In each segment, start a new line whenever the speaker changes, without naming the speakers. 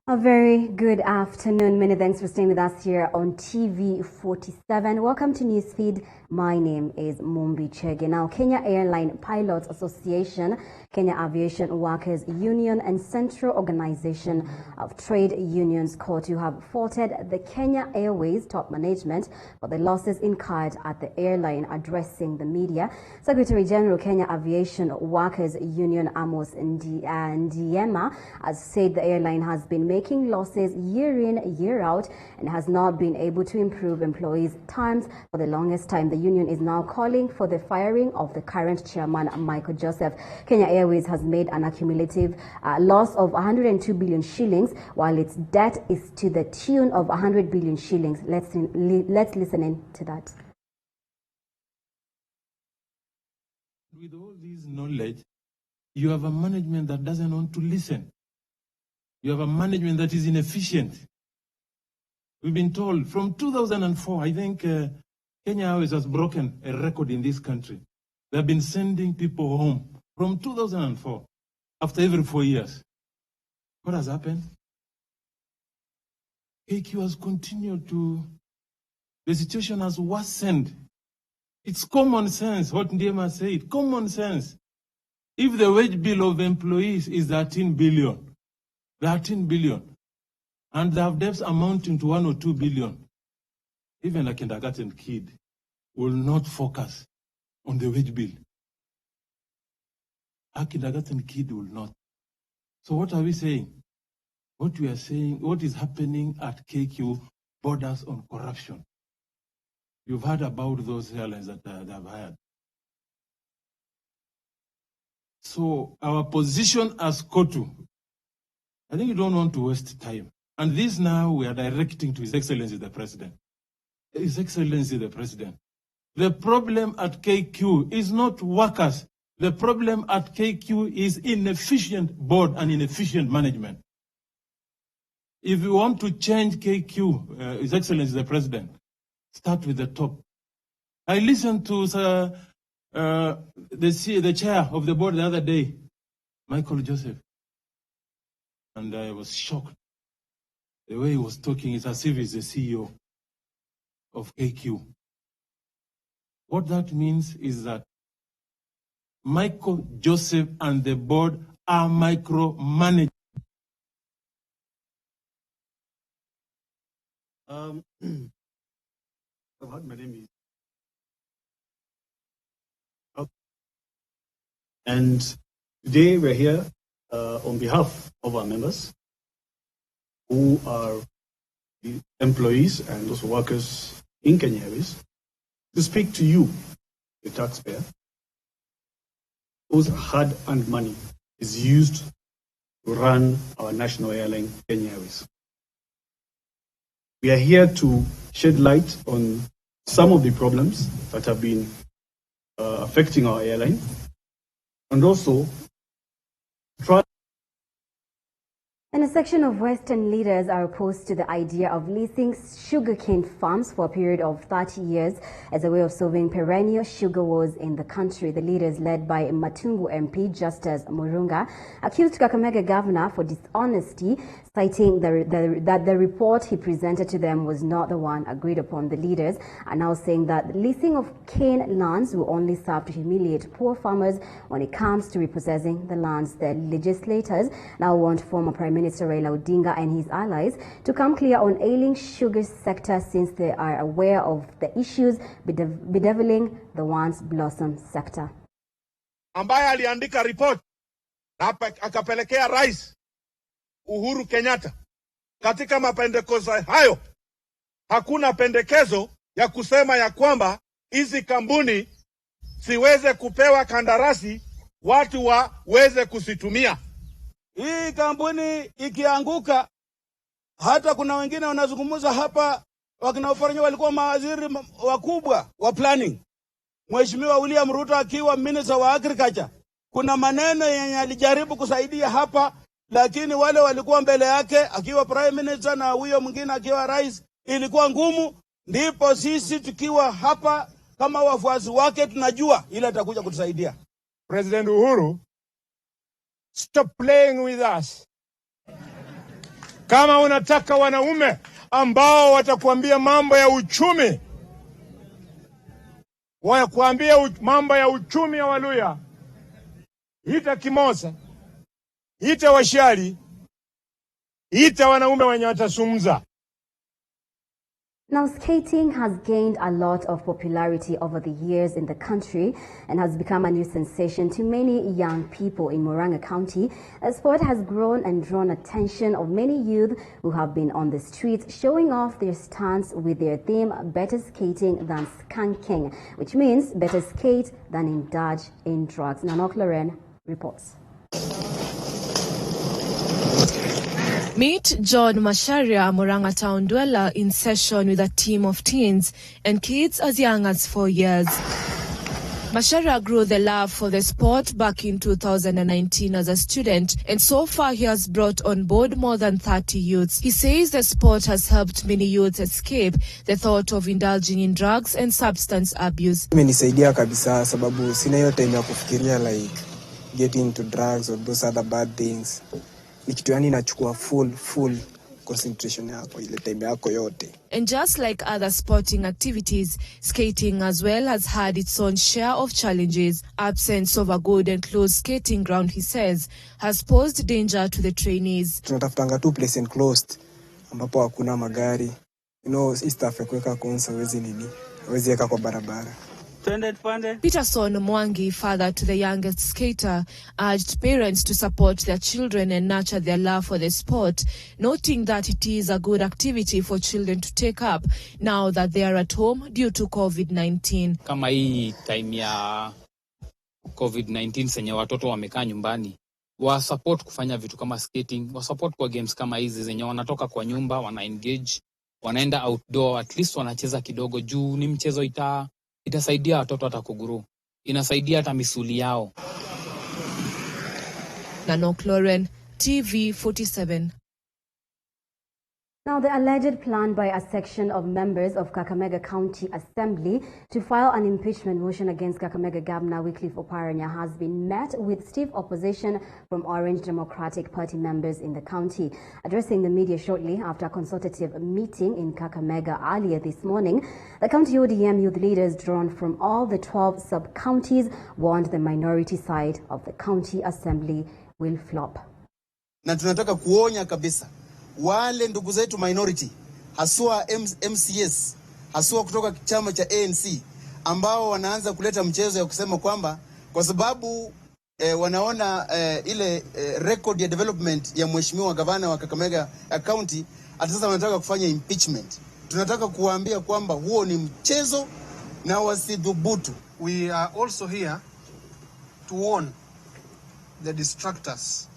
A very good afternoon. Many thanks for staying with us here on TV 47. Welcome to Newsfeed. My name is Mumbi Chege. Now, Kenya Airline Pilots Association, Kenya Aviation Workers Union, and Central Organization of Trade Unions (COTU) have faulted the Kenya Airways top management for the losses incurred at the airline. Addressing the media, Secretary General Kenya Aviation Workers Union Amos Ndiema has said the airline has been making losses year in, year out, and has not been able to improve employees' times for the longest time. The union is now calling for the firing of the current chairman, Michael Joseph. Kenya Airways has made an accumulative loss of 102 billion shillings, while its debt is to the tune of 100 billion shillings. Let's listen in to that.
With all this knowledge, you have a management that doesn't want to listen. You have a management that is inefficient. We've been told from 2004, I think Kenya Airways has broken a record in this country. They've been sending people home from 2004, after every 4 years. What has happened? KQ has continued to, the situation has worsened. It's common sense, what Ndiema said, common sense. If the wage bill of employees is 13 billion, and they have debts amounting to 1 or 2 billion, even a kindergarten kid will not focus on the wage bill. A kindergarten kid will not. So what are we saying? What we are saying, what is happening at KQ borders on corruption. You've heard about those airlines that they have hired. So our position as COTU, I think you don't want to waste time. And this now we are directing to His Excellency the President. His Excellency the President. The problem at KQ is not workers. The problem at KQ is inefficient board and inefficient management. If you want to change KQ, His Excellency the President, start with the top. I listened to the chair of the board the other day, Michael Joseph, and I was shocked. The way he was talking is as if he's the CEO of KQ. What that means is that Michael Joseph and the board are micromanaging.
My name is. And today we're here on behalf of our members who are the employees and also workers in Kenya Airways to speak to you, the taxpayer, whose hard-earned money is used to run our national airline, Kenya Airways. We are here to shed light on some of the problems that have been affecting our airline, and also try.
And a section of Western leaders are opposed to the idea of leasing sugarcane farms for a period of 30 years as a way of solving perennial sugar wars in the country. The leaders, led by Matungu MP Justus Murunga, accused Kakamega governor for dishonesty, citing that the report he presented to them was not the one agreed upon. The leaders are now saying that the leasing of cane lands will only serve to humiliate poor farmers when it comes to repossessing the lands. The legislators now want former Prime Minister Raila Odinga and his allies to come clear on ailing sugar sector, since they are aware of the issues bedeviling the once blossom sector.
Ambaye aliandika report na akapelekea rais Uhuru Kenyatta. Katika mapendekezo hayo hakuna pendekezo ya kusema ya kwamba hizi kampuni siweze kupewa kandarasi watu waweze kusitumia.
Hii kampuni ikianguka, hata kuna wengine wanazungumza hapa, wakinaofanya walikuwa mawaziri wakubwa wa planning. Mheshimiwa William Ruto akiwa minister wa agriculture, kuna maneno yenye alijaribu kusaidia hapa, lakini wale walikuwa mbele yake akiwa prime minister na huyo mwingine akiwa rais, ilikuwa ngumu. Ndipo sisi tukiwa hapa kama wafuasi wake tunajua ile atakuja kutusaidia.
President Uhuru, stop playing with us. Kama unataka wanaume ambao watakuambia mambo ya uchumi, wakuambia mambo ya uchumi ya Waluya, ita Kimosa, ita Washali, ita wanaume wenye watasumza.
Now, skating has gained a lot of popularity over the years in the country and has become a new sensation to many young people in Murang'a County. The sport has grown and drawn attention of many youth who have been on the streets showing off their stunts with their theme, better skating than skanking, which means better skate than indulge in drugs. Nanok Loren reports.
Meet John Masharia, Murang'a town dweller, in session with a team of teens and kids as young as 4 years. Masharia grew the love for the sport back in 2019 as a student, and so far he has brought on board more than 30 youths. He says the sport has helped many youths escape the thought of indulging in drugs and substance abuse.
Imenisaidia kabisa sababu sina hiyo time ya kufikiria like getting into drugs or those other bad things. Ni kitu yani inachukua full concentration yako ile time yako yote.
And just like other sporting activities, skating as well has had its own share of challenges. Absence of a good and closed skating ground, he says, has posed danger to the trainees.
Tunatafutanga tu place enclosed ambapo hakuna magari. You know, staff ya kuweka konsa hawezi weka kwa barabara.
Peterson Mwangi, father to the youngest skater, urged parents to support their children and nurture their love for the sport, noting that it is a good activity for children to take up now that they are at home due to COVID-19.
Kama hii time ya COVID-19 senye watoto wamekaa nyumbani, wa support kufanya vitu kama skating, wa support kwa games kama hizi zenye wanatoka kwa nyumba, wana engage, wanaenda outdoor, at least wanacheza kidogo juu ni mchezo itasaidia watoto hata kuguru. Inasaidia hata misuli yao.
Nanok Loren, TV 47.
Now, the alleged plan by a section of members of Kakamega County Assembly to file an impeachment motion against Kakamega Governor Wycliffe Oparanya has been met with stiff opposition from Orange Democratic Party members in the county. Addressing the media shortly after a consultative meeting in Kakamega earlier this morning, the county ODM youth leaders drawn from all the 12 sub-counties warned the minority side of the county assembly will flop.
Na tunataka kuonya kabisa wale ndugu zetu minority, haswa MCS, haswa kutoka chama cha ANC, ambao wanaanza kuleta mchezo ya kusema kwamba kwa sababu wanaona ile record ya development ya mheshimiwa gavana wa Kakamega County, hata sasa wanataka kufanya impeachment. Tunataka kuwaambia kwamba huo ni mchezo na wasidhubutu.
We are also here to warn the distractors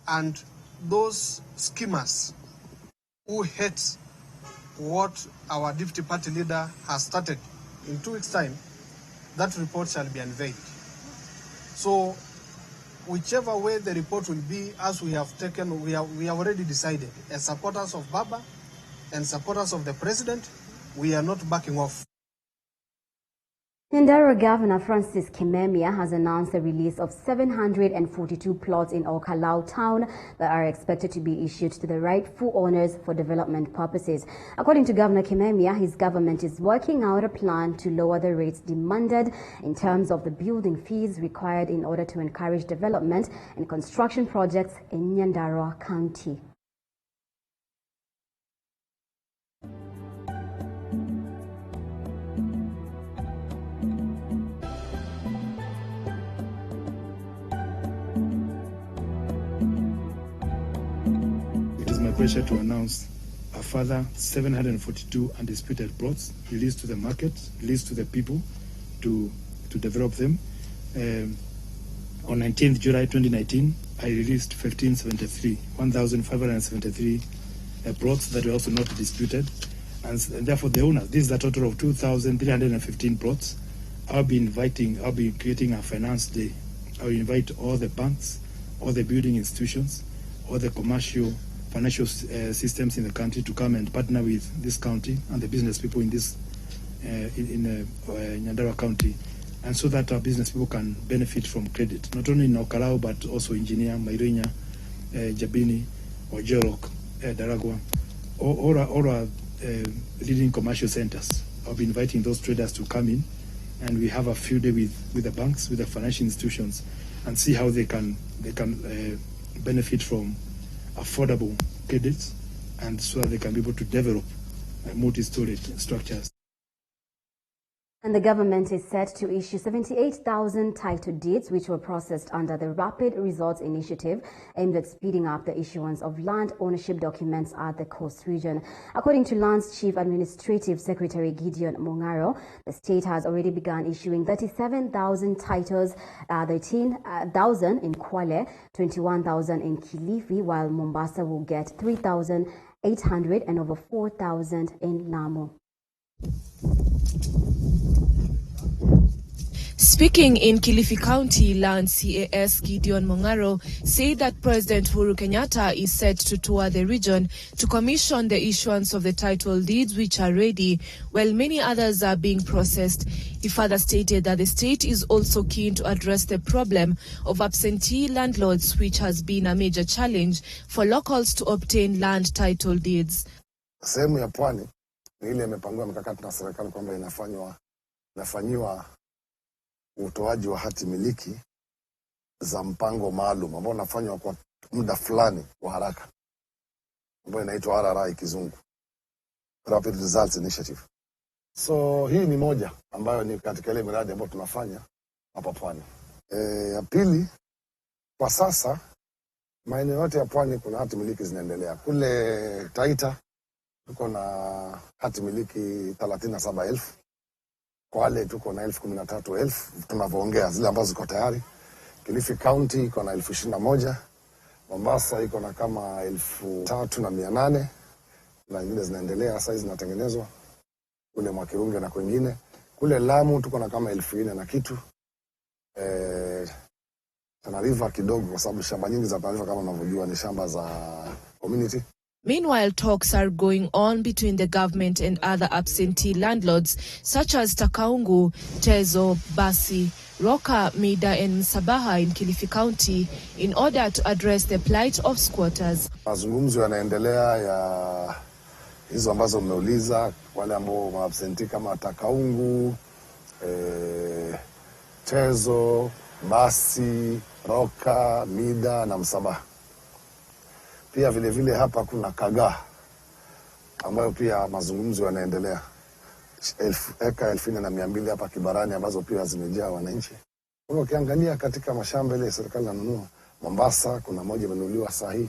and those schemers who hate what our deputy party leader has started. In 2 weeks' time, that report shall be unveiled. So, whichever way the report will be, as we have taken, we have already decided. As supporters of Baba and supporters of the president, we are not backing off.
Nyandarua Governor Francis Kimemia has announced the release of 742 plots in Okalau town that are expected to be issued to the rightful owners for development purposes. According to Governor Kimemia, his government is working out a plan to lower the rates demanded in terms of the building fees required in order to encourage development and construction projects in Nyandarua County.
Pleasure to announce a further 742 undisputed plots released to the market, released to the people to develop them. On 19th July 2019, I released 1,573 plots that were also not disputed, and therefore the owners, this is a total of 2,315 plots. I'll be creating a finance day. I'll invite all the banks, all the building institutions, all the financial systems in the country to come and partner with this county and the business people in this Nyandarua County, and so that our business people can benefit from credit, not only in Okalau but also Engineer, Mairinya, Jabini, or Jorok,
Daragwa, or leading commercial centers. I'll be inviting those traders to come in, and we have a field day with the banks, with the financial institutions, and see how they can benefit from affordable credits, and so that they can be able to develop multi-storage structures.
And the government is set to issue 78,000 title deeds, which were processed under the Rapid Results Initiative, aimed at speeding up the issuance of land ownership documents at the coast region. According to Land's Chief Administrative Secretary Gideon Mongaro, the state has already begun issuing 37,000 titles, 13,000 in Kwale, 21,000 in Kilifi, while Mombasa will get 3,800 and over 4,000 in Lamu.
Speaking in Kilifi County, Land CAS Gideon Mongaro said that President Uhuru Kenyatta is set to tour the region to commission the issuance of the title deeds, which are ready, while many others are being processed. He further stated that the state is also keen to address the problem of absentee landlords, which has been a major challenge for locals to obtain land title deeds.
Sehemu ya pwani ni ile imepangiwa mikakati na serikali kwamba inafanyiwa utoaji wa hati miliki za mpango maalum ambao unafanywa kwa muda fulani wa haraka, ambao inaitwa RRI kizungu, Rapid Results Initiative. So hii ni moja ambayo ni katika ile miradi ambayo tunafanya hapa pwani. Ya pili, kwa sasa maeneo yote ya pwani kuna hati miliki zinaendelea. Kule Taita tuko na hati miliki 37,000. Kwale tuko na 13,000 tunavyoongea, zile ambazo ziko tayari. Kilifi County iko na 21,000. Mombasa iko na kama 3,800 na nyingine zinaendelea sasa, zinatengenezwa kule Mwakirunge na kwingine. Kule Lamu tuko na kama 4,000 na kitu. Tana River kidogo, kwa sababu shamba nyingi za Tana River kama unavyojua ni shamba za community.
Meanwhile, talks are going on between the government and other absentee landlords such as Takaungu, Tezo, Basi, Roka, Mida and Sabaha in Kilifi County in order to address the plight of squatters.
Mazungumzo yanaendelea ya hizo ambazo mmeuliza, wale ambao maabsentee kama Takaungu, Tezo, Basi, Roka, Mida na Msabaha. Pia vile vile hapa kuna Kagaa ambayo pia mazungumzo yanaendelea. Eka 1,200 hapa Kibarani ambazo pia zimejaa wananchi. Kwa ukiangalia katika mashamba ile serikali inanunua, Mombasa kuna moja imenunuliwa saa hii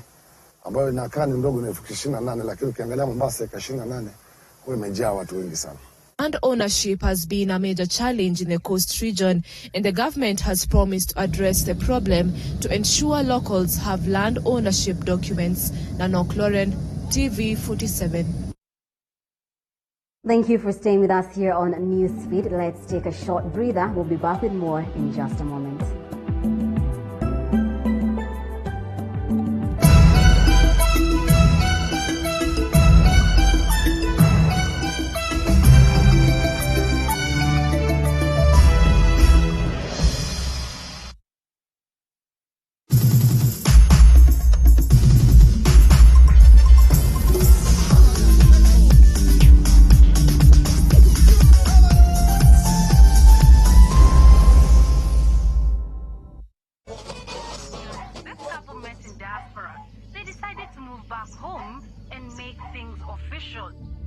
ambayo inakaa ni ndogo, ni 28,000, lakini ukiangalia Mombasa eka 28 kwa imejaa watu wengi sana.
Land ownership has been a major challenge in the coast region, and the government has promised to address the problem to ensure locals have land ownership documents. Nanok Lauren, TV 47.
Thank you for staying with us here on Newsfeed. Let's take a short breather. We'll be back with more in just a moment.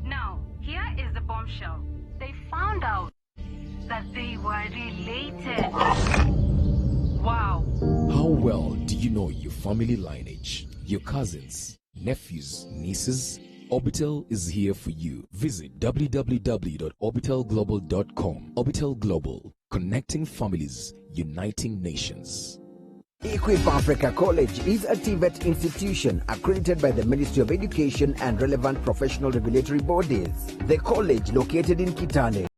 Now, here is the bombshell. They found out that they were related. Wow.
How well do you know your family lineage? Your cousins, nephews, nieces? Orbital is here for you. Visit www.orbitalglobal.com. Orbital Global, connecting families, uniting nations.
Equip Africa College is a TVET institution accredited by the Ministry of Education and relevant professional regulatory bodies. The college, located in Kitale,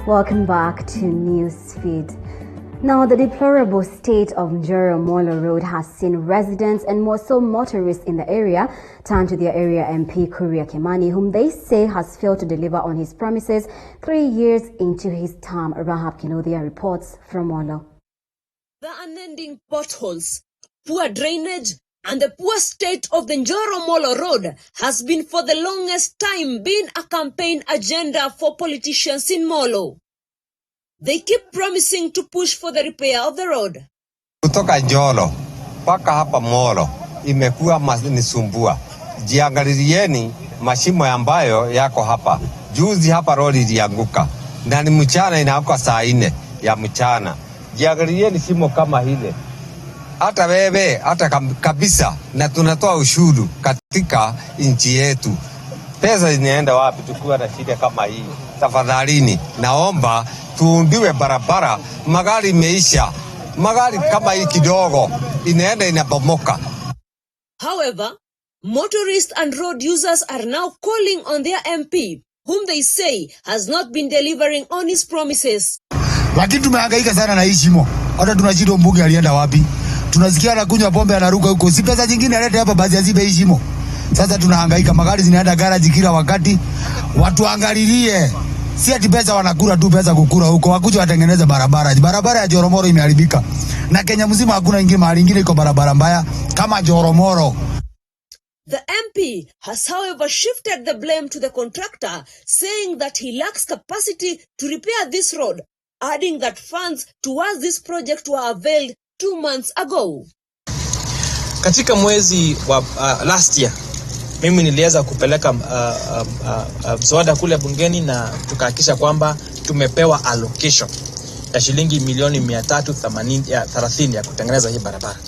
Welcome back to Newsfeed. Now, the deplorable state of Njoro Molo Road has seen residents and more so motorists in the area turn to their area MP Kuria Kimani, whom they say has failed to deliver on his promises 3 years into his term. Rahab Kinodia reports from Molo.
The unending potholes, poor drainage, and the poor state of the Njoro Molo Road has been for the longest time been a campaign agenda for politicians in Molo. They keep promising to push for the repair of the road.
Kutoka Njoro mpaka hapa Molo imekuwa nisumbua. Jiangalieni mashimo ambayo yako hapa. Juzi hapa roli ilianguka. Na ni mchana inaanguka saa 4 ya mchana. Jiangalieni shimo kama hile. Hata wewe hata kabisa, na tunatoa ushuru katika nchi yetu. Pesa zinaenda wapi tukiwa na shida kama hii? Tafadhalini naomba tuundiwe barabara. Magari imeisha. Magari kama hii kidogo inaenda inabomoka.
However, motorists and road users are now calling on their MP, whom they say has not been delivering on his promises.
Lakini tumehangaika sana na hii shimo. Hata tunashida mbunge alienda wapi? Tunasikia anakunywa pombe anaruka huko. Si pesa zingine alete hapa basi azibe hii shimo. Sasa tunahangaika, magari zinaenda garage kila wakati. Watu angalilie. Si ati pesa wanakula tu pesa kukura huko. Wakuja watengeneze barabara. Barabara ya Njoro Molo imeharibika. Na Kenya mzima hakuna ingine mahali ingine iko barabara mbaya kama Njoro Molo.
The MP has however shifted the blame to the contractor, saying that he lacks capacity to repair this road, adding that funds towards this project were availed 2 months ago.
Katika mwezi wa last year, mimi niliweza kupeleka mswada kule bungeni na tukahakikisha kwamba tumepewa allocation ya shilingi milioni 330 ya kutengeneza hii barabara.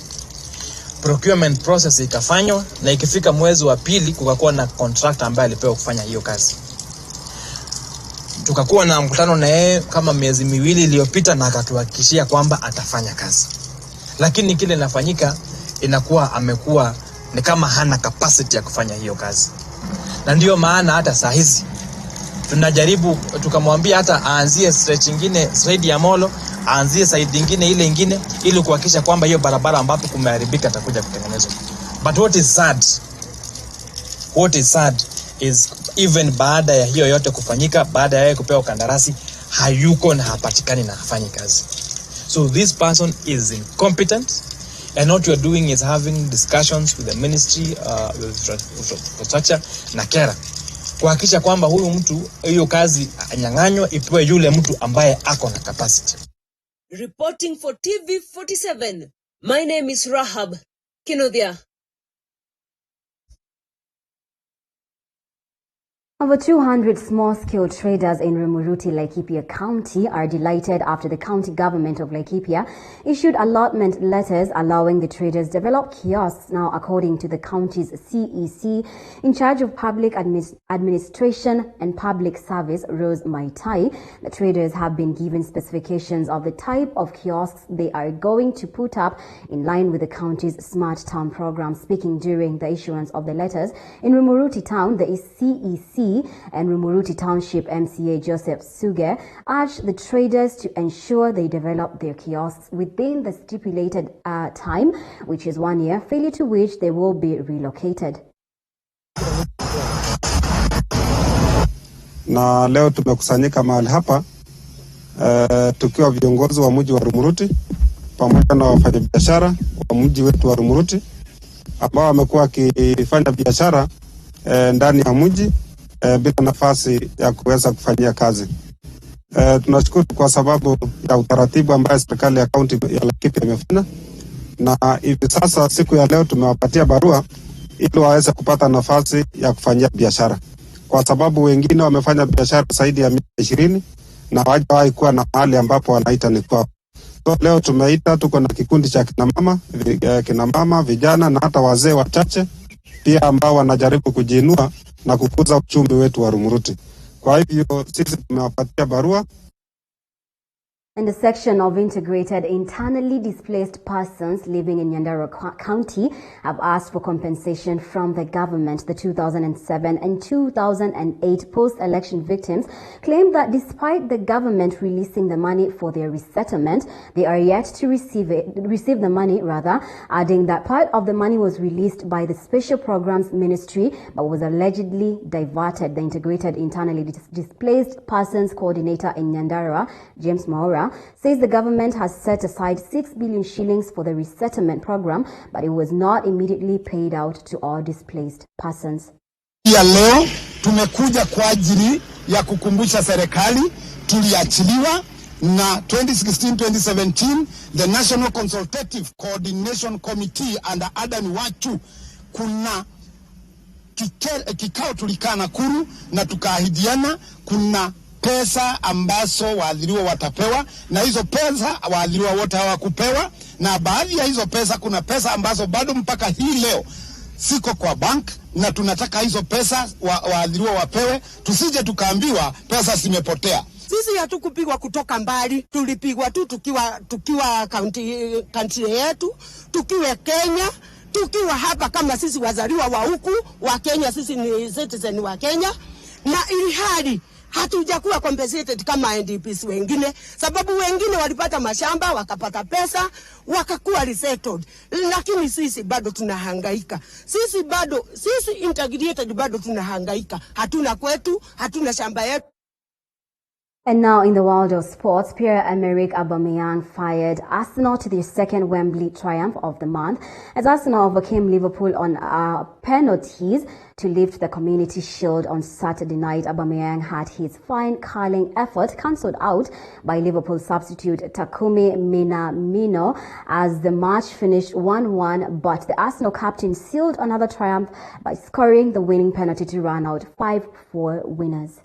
Procurement process ikafanywa na ikifika mwezi wa pili kukakuwa na contractor ambaye alipewa kufanya hiyo kazi. Tukakuwa na mkutano na yeye kama miezi 2 iliyopita na akatuhakikishia kwamba atafanya kazi. Lakini kile linafanyika inakuwa amekuwa ni kama hana capacity ya kufanya hiyo kazi. Na ndio maana hata saa hizi tunajaribu, tukamwambia hata aanzie stretch nyingine zaidi ya Molo, aanzie side nyingine ile nyingine ili kuhakikisha kwamba hiyo barabara ambapo kumeharibika atakuja kutengenezwa. But what is sad is even baada ya hiyo yote kufanyika, baada ya yeye kupewa kandarasi, hayuko na hapatikani na hafanyi kazi. So this person is incompetent, and what you are doing is having discussions with the ministry, with infrastructure na kera, kuhakikisha kwamba huyu mtu hiyo kazi anyang'anywa ipewe yule mtu ambaye ako na capacity.
Reporting for TV47, my name is Rahab Kinodia.
Over 200 small-scale traders in Rumuruti, Laikipia County are delighted after the county government of Laikipia issued allotment letters allowing the traders develop kiosks. Now, according to the county's CEC, in charge of public administration and public service, Rose Maitai, the traders have been given specifications of the type of kiosks they are going to put up in line with the county's Smart Town program. Speaking during the issuance of the letters in Rumuruti Town, the CEC and Rumuruti Township MCA Joseph Suge urged the traders to ensure they develop their kiosks within the stipulated time, which is 1 year, failure to which they will be relocated.
Na leo tumekusanyika mahali hapa tukiwa viongozi wa mji wa Rumuruti pamoja na wafanyabiashara wa mji wetu wa Rumuruti ambao wamekuwa wakifanya biashara ndani ya mji bila nafasi ya kuweza kufanyia kazi. Tunashukuru kwa sababu ya utaratibu ambayo serikali ya kaunti ya Laikipia imefanya, na hivi sasa siku ya leo tumewapatia barua ili waweze kupata nafasi ya kufanyia biashara, kwa sababu wengine wamefanya biashara zaidi ya 20 na hawajawahi kuwa na mahali ambapo wanaita ni kwao. So leo tumeita, tuko na kikundi cha kina mama, vijana na hata wazee wachache pia ambao wanajaribu kujiinua na kukuza uchumi wetu wa Rumuruti. Kwa hivyo sisi tumewapatia barua
And a section of integrated internally displaced persons living in Nyandarua County have asked for compensation from the government. The 2007 and 2008 post-election victims claim that despite the government releasing the money for their resettlement, they are yet to receive the money, adding that part of the money was released by the Special Programs Ministry but was allegedly diverted. The integrated internally displaced persons coordinator in Nyandarua, James Maura, says the government has set aside 6 billion shillings for the resettlement program, but it was not immediately paid out to all displaced persons.
Ya leo tumekuja kwa ajili ya kukumbusha serikali tuliachiliwa na 2016-2017 the National Consultative Coordination Committee under Adan Wachu kuna kikao tulikaa Nakuru na tukaahidiana kuna pesa ambazo waadhiriwa watapewa, na hizo pesa waadhiriwa wote hawakupewa, na baadhi ya hizo pesa kuna pesa ambazo bado mpaka hii leo siko kwa bank, na tunataka hizo pesa waadhiriwa wapewe, tusije tukaambiwa pesa zimepotea.
Sisi hatukupigwa kutoka mbali, tulipigwa tu tukiwa country yetu, tukiwa Kenya, tukiwa hapa kama sisi wazaliwa wa huku wa Kenya, sisi ni citizen wa Kenya, na ili hali hatujakuwa compensated kama NDPs wengine, sababu wengine walipata mashamba, wakapata pesa, wakakuwa resettled. Lakini sisi bado tunahangaika. Sisi integrated bado tunahangaika. Hatuna kwetu, hatuna shamba yetu.
And now in the world of sports, Pierre-Emerick Aubameyang fired Arsenal to their second Wembley triumph of the month as Arsenal overcame Liverpool on penalties to lift the Community Shield on Saturday night. Aubameyang had his fine curling effort cancelled out by Liverpool substitute Takumi Minamino as the match finished 1-1, but the Arsenal captain sealed another triumph by scoring the winning penalty to run out 5-4 winners.